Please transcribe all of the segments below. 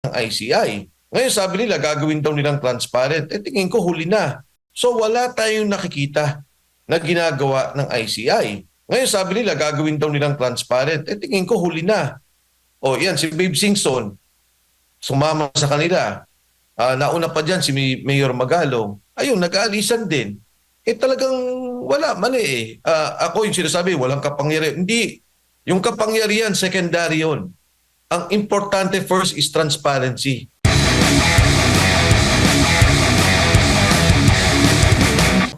ng ICI. Ngayon sabi nila gagawin daw nilang transparent. Tingin ko huli na. So wala tayong nakikita na ginagawa ng ICI. Ngayon sabi nila gagawin daw nilang transparent. Tingin ko huli na. O yan, si Babe Singson, sumama sa kanila. Nauna pa dyan si Mayor Magalong. Ayun, nag-aalisan din. Talagang wala, mali eh. Ako yung sinasabi, walang kapangyarihan. Hindi. Yung kapangyarihan, secondary yun. Ang importante first is transparency.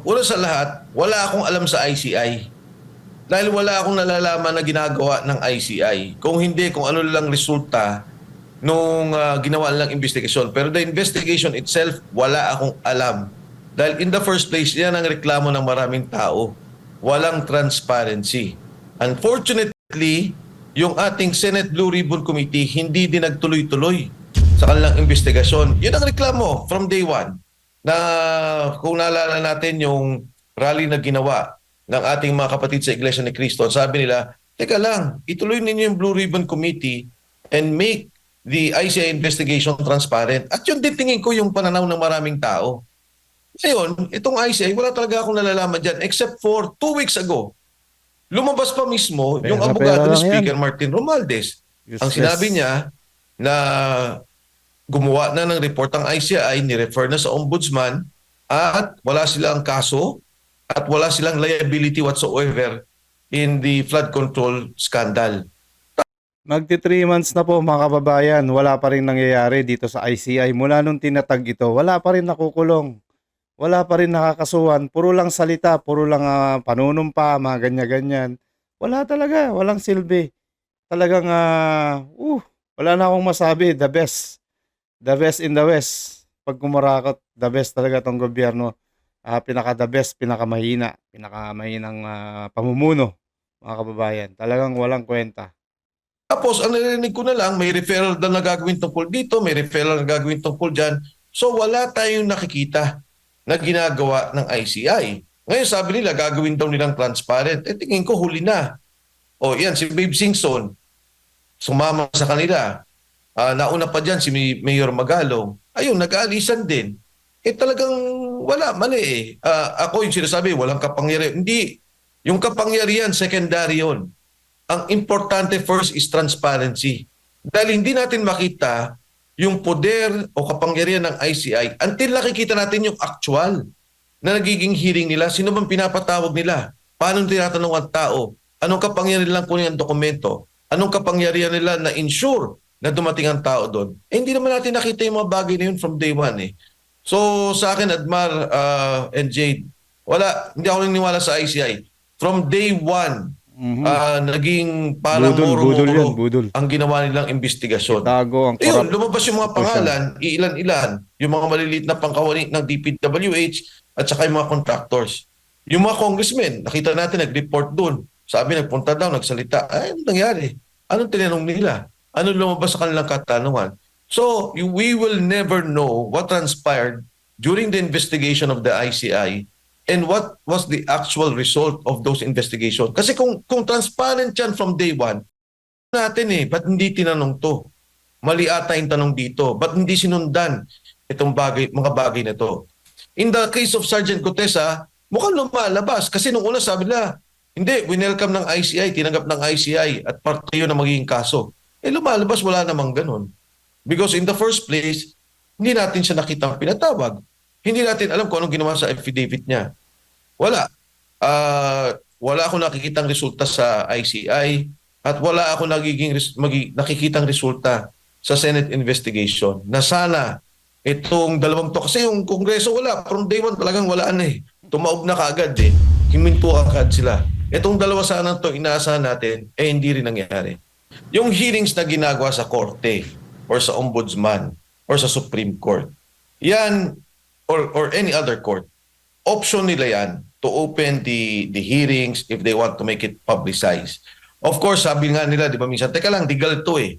Una sa lahat, wala akong alam sa ICI. Dahil wala akong nalalaman na ginagawa ng ICI. Kung hindi, kung ano lang resulta nung ginawa lang investigasyon. Pero the investigation itself, wala akong alam. Dahil in the first place, yan ang reklamo ng maraming tao. Walang transparency. Unfortunately, yung ating Senate Blue Ribbon Committee hindi din nagtuloy-tuloy sa kanilang investigasyon. Yun ang reklamo from day one. Na kung naalala natin yung rally na ginawa ng ating mga kapatid sa Iglesia ni Cristo, sabi nila, teka lang, ituloy ninyo yung Blue Ribbon Committee and make the ICI investigation transparent. At yun din tingin ko yung pananaw ng maraming tao. Ngayon, itong ICI, wala talaga akong nalalaman dyan except for 2 weeks ago. Lumabas pa mismo yung abogado ni Speaker Martin Romualdez. Ang sinabi niya na gumawa na ng report ang ICI, ni-refer na sa ombudsman at wala silang kaso at wala silang liability whatsoever in the flood control scandal. Magti 3 months na po mga kababayan, wala pa rin nangyayari dito sa ICI. Mula nung tinatag ito, wala pa rin nakukulong. Wala pa rin nakakasuhan. Puro lang salita, puro lang panunumpa, mga ganyan-ganyan. Wala talaga, walang silbi. Talagang, wala na akong masabi. The best. The best in the West. Pag kumarakot, the best talaga tong gobyerno. Pinaka-the best, pinakamahinang pamumuno, mga kababayan. Talagang walang kwenta. Tapos, ang narinig ko na lang, may referral na gagawin tungkol dito, may referral na gagawin tungkol dyan. So, wala tayong nakikita na ginagawa ng ICI. Ngayon, sabi nila, gagawin daw nilang transparent. Tingin ko huli na. O, yan, si Babe Singson, sumama sa kanila. Nauna pa dyan si Mayor Magalong. Ayun, nag-aalisan din. Talagang wala, mali eh. Ako yung sinasabi, walang kapangyarihan. Hindi. Yung kapangyarihan, secondary yun. Ang importante first is transparency. Dahil hindi natin makita yung poder o kapangyarihan ng ICI until nakikita natin yung actual na nagiging hearing nila. Sino bang pinapatawag nila? Paano tinatanong ang tao? Anong kapangyarihan nilang kunin ang dokumento? Anong kapangyarihan nila na ensure na dumating ang tao doon? Hindi naman natin nakita yung mga bagay na yun from day one eh. So sa akin, Admar and Jade, hindi ako naniniwala sa ICI. From day one, naging parang budol. ang ginawa nilang investigasyon. Itago ang Ayun, lumabas yung mga pangalan, iilan-ilan, yung mga maliliit na pangkawani ng DPWH at saka yung mga contractors. Yung mga congressmen, nakita natin nag-report doon. Sabi, nagpunta daw, nagsalita. Ano nangyari? Anong tinanong nila? Ano lumabas sa kanilang katanungan? So, we will never know what transpired during the investigation of the ICI and what was the actual result of those investigations. Kasi kung transparent yan from day one, natin ba't hindi tinanong to? Mali ata yung tanong dito. Ba't hindi sinundan itong mga bagay na to? In the case of Sergeant Cotesa, mukhang lumalabas. Kasi nung una sabi nila, hindi, winelcome ng ICI, tinanggap ng ICI at parte yun na magiging kaso. Lumalabas, wala namang ganun. Because in the first place, hindi natin siya nakitang pinatawag. Hindi natin alam kung anong ginawa sa affidavit niya. Wala. Wala akong nakikitang resulta sa ICI at wala akong nakikitang resulta sa Senate investigation na sana itong dalawang to. Kasi yung Kongreso wala. From day one talagang wala na eh. Tumaob na kaagad eh. Himinto agad sila. Itong dalawa sana to inaasahan natin hindi rin nangyari. Yung hearings na ginagawa sa korte or sa ombudsman or sa Supreme Court, yan or any other court, option nila yan to open the hearings if they want to make it publicized. Of course, sabi nga nila, di ba minsan, teka lang, legal to eh.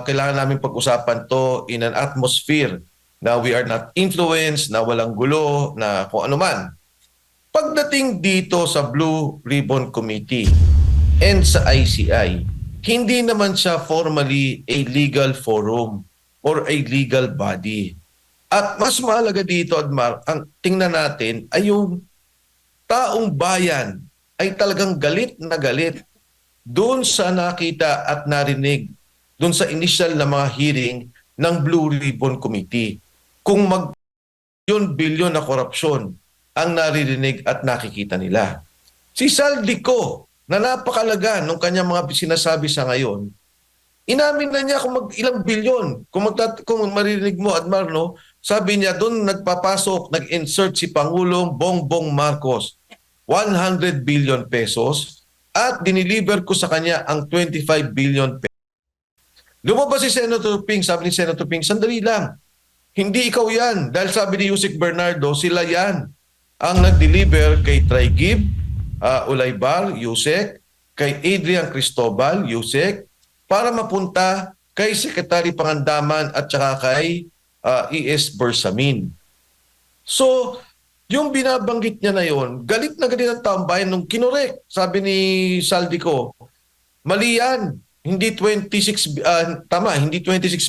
Kailangan namin pag-usapan to in an atmosphere na we are not influenced, na walang gulo, na kung ano man. Pagdating dito sa Blue Ribbon Committee and sa ICI, hindi naman siya formally a legal forum. or a legal body. At mas mahalaga dito, Admar, ang tingnan natin ay yung taong bayan ay talagang galit na galit doon sa nakita at narinig doon sa initial na mga hearing ng Blue Ribbon Committee. Kung bilyon na korupsyon ang naririnig at nakikita nila. Si Saldico, na napakalaga nung kanyang mga sinasabi sa ngayon, inamin na niya kung ilang bilyon. Kung maririnig mo, Admar, no, sabi niya doon nagpapasok, nag-insert si Pangulong Bongbong Marcos, 100 billion pesos at diniliver ko sa kanya ang 25 billion pesos. Lumabas si Senator Ping, sabi ni Senator Ping, sandali lang, hindi ikaw yan. Dahil sabi ni Yusek Bernardo, sila yan ang nag-deliver kay Traigib, Ulaybar, Yusek, kay Adrian Cristobal, Yusek, para mapunta kay Secretary Pangandaman at saka kay E.S. Bersamin. So, yung binabanggit niya na yon, galit na galit ang taong bayan nung kinorek. Sabi ni Saldico, mali yan. Hindi 26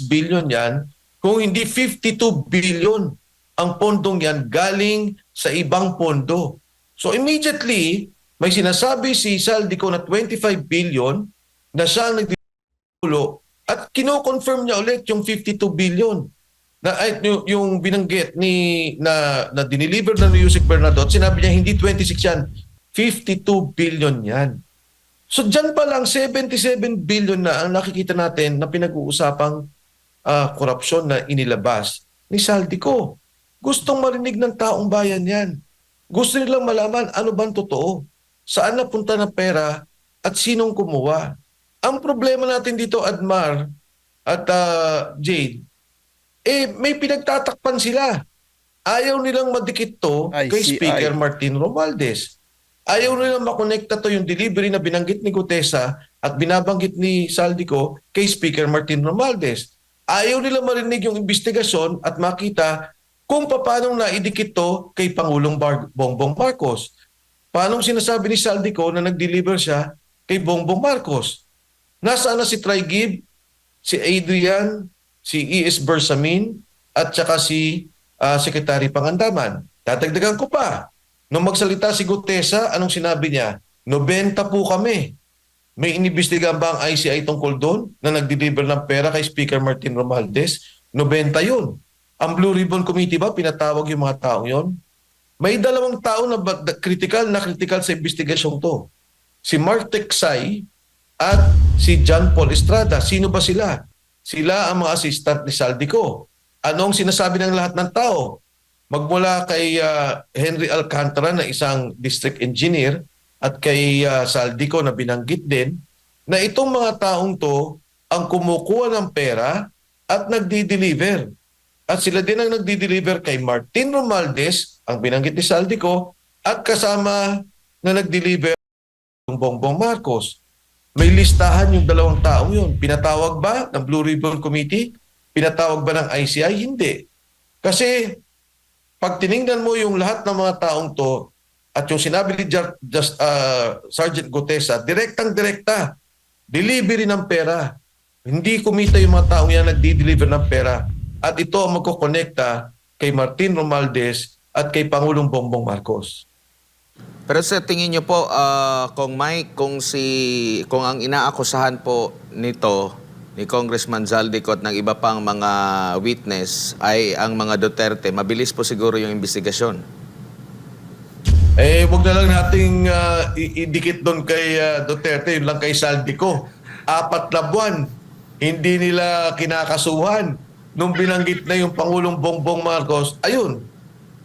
billion yan, kung hindi 52 billion ang pondong yan galing sa ibang pondo. So immediately, may sinasabi si Saldico na 25 billion na siya ang nagdiulo at kino-confirm niya ulit yung 52 billion na yung binanggit na dineliver na ni Yusek Bernardo at sinabi niya hindi 26 yan, 52 billion yan. So dyan pa lang 77 billion na ang nakikita natin na pinag-uusapang korupsyon na inilabas ni Saldico. Gustong marinig ng taong bayan yan. Gusto nilang malaman ano bang totoo. Saan napunta na pera at sinong kumuha. Ang problema natin dito, Admar at Jade, may pinagtatakpan sila. Ayaw nilang madikit to kay Speaker Martin Romualdez. Ayaw nilang makonekta to yung delivery na binanggit ni Gutesa at binabanggit ni Saldico kay Speaker Martin Romualdez. Ayaw nila marinig yung investigasyon at makita kung paano naidikit to kay Pangulong Bongbong Marcos. Paano sinasabi ni Saldico na nag-deliver siya kay Bongbong Marcos? Nasaan na si Traigib, si Adrian, si E.S. Bersamin, at saka si Secretary Pangandaman? Tatagdagan ko pa. Nung magsalita si Gutesa, anong sinabi niya? 90 po kami. May inibestigahan ba ang ICI tungkol doon na nag-deliver ng pera kay Speaker Martin Romualdez? 90 yun. Ang Blue Ribbon Committee ba, pinatawag yung mga taong yon? May dalawang tao na critical sa investigasyong to. Si Mark Teksay at si John Paul Estrada. Sino ba sila? Sila ang mga assistant ni Saldico. Anong sinasabi ng lahat ng tao? Magmula kay Henry Alcantara na isang district engineer at kay Saldico na binanggit din na itong mga taong to ang kumukuha ng pera at nagdi-deliver. At sila din ang nagdi-deliver kay Martin Romualdez, ang binanggit ni Saldico, at kasama na nag-deliver ng Bongbong Marcos. May listahan yung dalawang taong yun. Pinatawag ba ng Blue Ribbon Committee? Pinatawag ba ng ICI? Hindi. Kasi pag tiningnan mo yung lahat ng mga taong to at yung sinabi ni Sergeant Gutesa, direktang-direkta, delivery ng pera. Hindi kumita yung mga taong yan nagdi-deliver ng pera. At ito ang magkokonekta kay Martin Romualdez at kay Pangulong Bongbong Marcos. Pero sa tingin niyo po, Kong Mike, kung ang inaakusahan po nito ni Congressman Zaldico at ng iba pang mga witness ay ang mga Duterte, mabilis po siguro yung investigasyon. Wag na lang nating idikit doon kay Duterte, yun lang kay Saldico. 4 na buwan, hindi nila kinakasuhan. Nung binanggit na yung Pangulong Bongbong Marcos, ayun,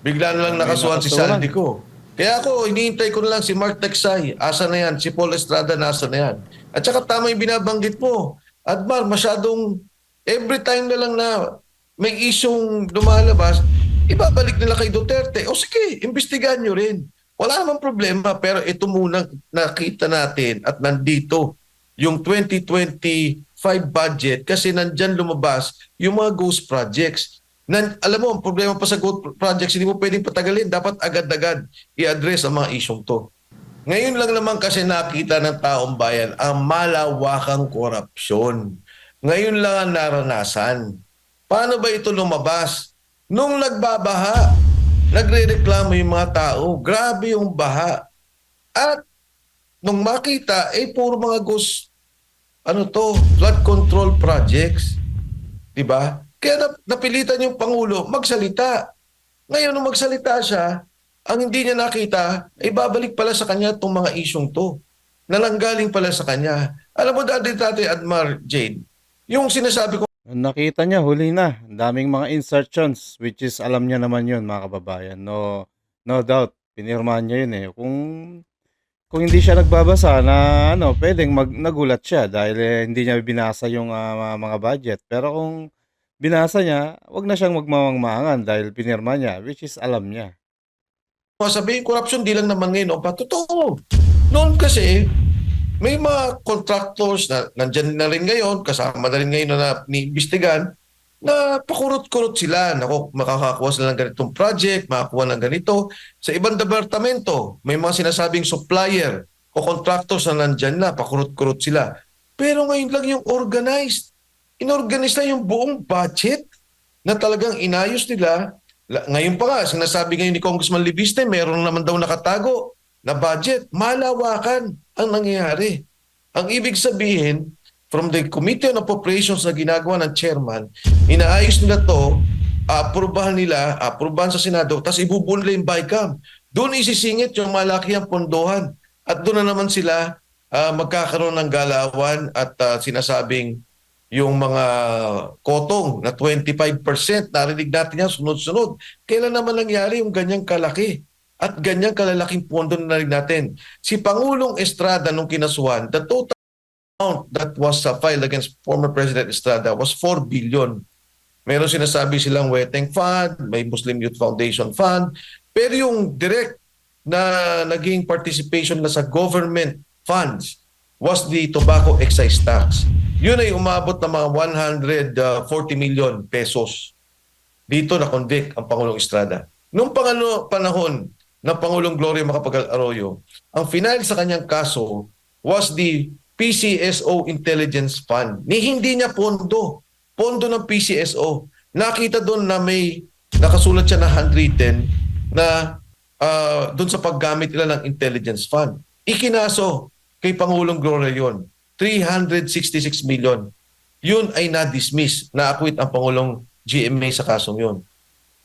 bigla na lang nakasuhan si Saldico. Kaya ako, iniintay ko na lang si Mark Teksay. Asa na yan? Si Paul Estrada, nasa na yan? At saka tama yung binabanggit mo. Admar, masyadong every time na lang na may isyong lumalabas, ibabalik nila kay Duterte. O sige, imbestigahan nyo rin. Wala namang problema. Pero ito muna nakita natin at nandito yung 2025 budget kasi nandyan lumabas yung mga ghost projects. Alam mo, ang problema pa sa ghost projects, hindi mo pwedeng patagalin. Dapat agad-agad i-address ang mga isyong to. Ngayon lang naman kasi nakita ng taong bayan ang malawakang korupsyon. Ngayon lang ang naranasan Paano ba ito lumabas? Nung nagbabaha, nagrereklamo yung mga tao, grabe yung baha. At nung makita, puro mga flood control projects. Diba? Kaya napilitan yung Pangulo magsalita. Ngayon, nung magsalita siya, ang hindi niya nakita, babalik pala sa kanya itong mga isyong to. Nalanggaling pala sa kanya. Alam mo dati, Admar Jane, yung sinasabi ko, Nakita niya, huli na. Ang daming mga insertions, which is alam niya naman yun, mga kababayan. No, no doubt, pinirmahan niya yun eh. Kung hindi siya nagbabasa na ano, pwedeng nagulat siya dahil hindi niya binasa yung mga budget. Pero kung binasa niya, wag na siyang magmamangmangan dahil pinirma niya, which is alam niya. sabihin corruption di lang naman ngayon, totoo. Noon kasi, may mga contractors na nandyan na rin ngayon, kasama na rin ngayon na niimbestigan, na pakurot-kurot sila. Naku, makakakuha sila ng ganitong project, makakuha ng ganito. Sa ibang departamento, may mga sinasabing supplier o contractors na nandyan na, pakurot-kurot sila. Pero ngayon lang yung organized. Inorganize na yung buong budget na talagang inayos nila. Ngayon pa nga, sinasabi ngayon ni Congressman Libiste, meron naman daw nakatago na budget. Malawakan ang nangyayari. Ang ibig sabihin, from the Committee on Appropriations na ginagawa ng chairman, inaayos nila to, aprubahan sa Senado, tapos ibubuo nila yung BICAM. Doon isisingit yung malaki ang pondohan. At doon na naman sila magkakaroon ng galawan at sinasabing yung mga kotong na 25%, narinig natin yan sunod-sunod. Kailan naman nangyari yung ganyang kalaki at ganyang kalalaking pondo na narinig natin? Si Pangulong Estrada nung kinasuhan, the total amount that was filed against former President Estrada was 4 billion. Meron sinasabi silang Weteng Fund, may Muslim Youth Foundation Fund, pero yung direct na naging participation na sa government funds was the tobacco excise tax. Yun ay umabot ng mga 140 million pesos. Dito na-convict ang Pangulong Estrada. Noong panahon ng Pangulong Gloria Macapagal Arroyo, ang final sa kanyang kaso was the PCSO Intelligence Fund. Hindi niya pondo ng PCSO. Nakita doon na may nakasulat siya na handwritten na doon sa paggamit nila ng intelligence fund. Ikinaso kay Pangulong Gloria yon, 366 million. Yun ay na-dismiss, na-acquit ang Pangulong GMA sa kasong yun.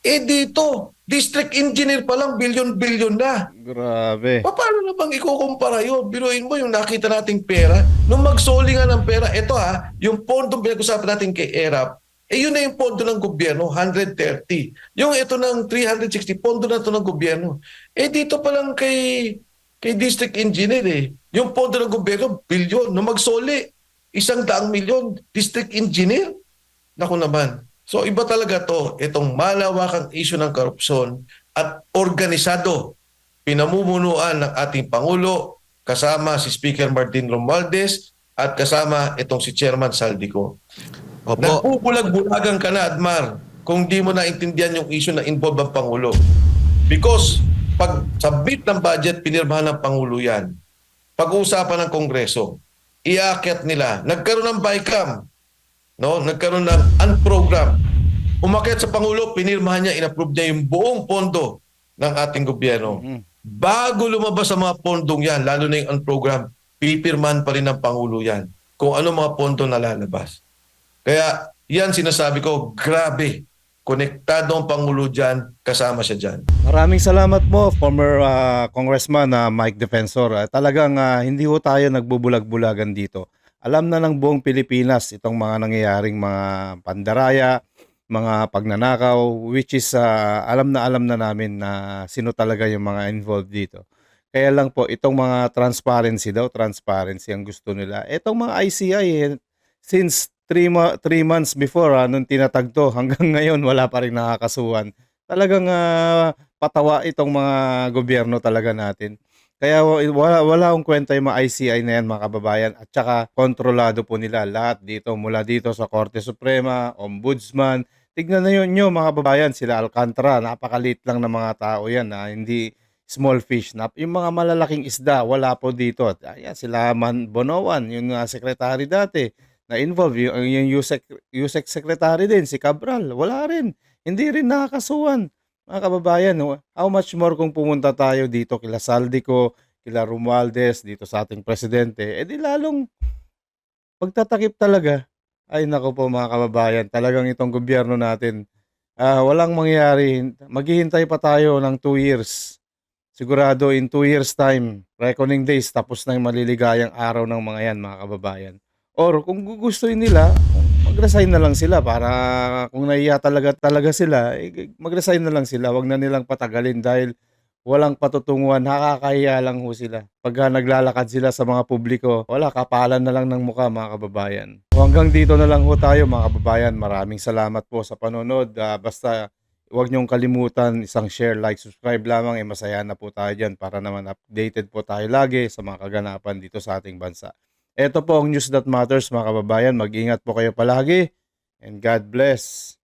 Dito, district engineer pa lang, billion-billion na. Grabe. Paano na bang ikukumpara yun? Biruin mo yung nakita nating pera. Nung magsoli nga ng pera, ito yung pondo pinag-usapan natin kay ERAP, yun na yung pondo ng gobyerno, 130. Yung ito ng 360, pondo na ito ng gobyerno. Dito pa lang kay district engineer yung pondo ng gobyerno, bilyon. Nung magsoli, 100 milyon, district engineer. Naku naman. So iba talaga to, itong malawakang issue ng korupsyon at organisado, pinamumunuan ng ating Pangulo, kasama si Speaker Martin Romualdez at kasama itong si Chairman Saldico. Opo. Nagbubulag-bulagan ka na, Admar, kung di mo naintindihan yung issue na involved ang Pangulo. Because pag submit ng budget, pinirmahan ng Pangulo yan. Pag-uusapan ng Kongreso, iakyat nila. Nagkaroon ng BICAM, nagkaroon ng unprogram. Umakyat sa Pangulo, pinirmahan niya, inapprove niya yung buong pondo ng ating gobyerno. Bago lumabas sa mga pondong yan, lalo na yung unprogram, pipirmahan pa rin ng Pangulo yan kung ano mga pondo na lalabas. Kaya yan sinasabi ko, grabe. Konektado ang Pangulo dyan, kasama siya dyan. Maraming salamat po, former Congressman Mike Defensor. Talagang hindi ho tayo nagbubulag-bulagan dito. Alam na ng buong Pilipinas itong mga nangyayaring mga pandaraya, mga pagnanakaw, which is alam na namin na sino talaga yung mga involved dito. Kaya lang po, itong mga transparency ang gusto nila. Itong mga ICI, since 3 months before, nung tinatag to, hanggang ngayon wala pa rin nakakasuhan. Talagang patawa itong mga gobyerno talaga natin. Kaya wala akong kwenta yung mga ICI na yan, mga kababayan. At saka kontrolado po nila lahat dito, mula dito sa Korte Suprema, Ombudsman. Tignan na yun nyo, mga kababayan, sila Alcantara, napakalit lang ng mga tao yan, hindi small fish. Yung mga malalaking isda, wala po dito. Ayan, sila Bonoan, yung secretary dati, na-involve. Yung USEC secretary din, si Cabral, wala rin. Hindi rin nakakasuhan. Mga kababayan, no? How much more kung pumunta tayo dito kila Saldico, kila Romualdez, dito sa ating presidente, di lalong pagtatakip talaga. Ay nako po mga kababayan, talagang itong gobyerno natin, walang mangyayari. Maghihintay pa tayo ng 2 years. Sigurado in 2 years time, reckoning days, tapos na yung maliligayang araw ng mga yan, mga kababayan. Or kung gugustuhin nila, mag-resign na lang sila para kung nahiya talaga sila, mag-resign na lang sila. Wag na nilang patagalin dahil walang patutunguhan, nakakahiya lang ho sila. Pagka naglalakad sila sa mga publiko, wala, kapalan na lang ng mukha mga kababayan. So hanggang dito na lang ho tayo mga kababayan. Maraming salamat po sa panonood. Basta huwag niyong kalimutan isang share, like, subscribe lamang. Masaya na po tayo dyan para naman updated po tayo lagi sa mga kaganapan dito sa ating bansa. Ito po ang News That Matters mga kababayan. Mag-ingat po kayo palagi and God bless.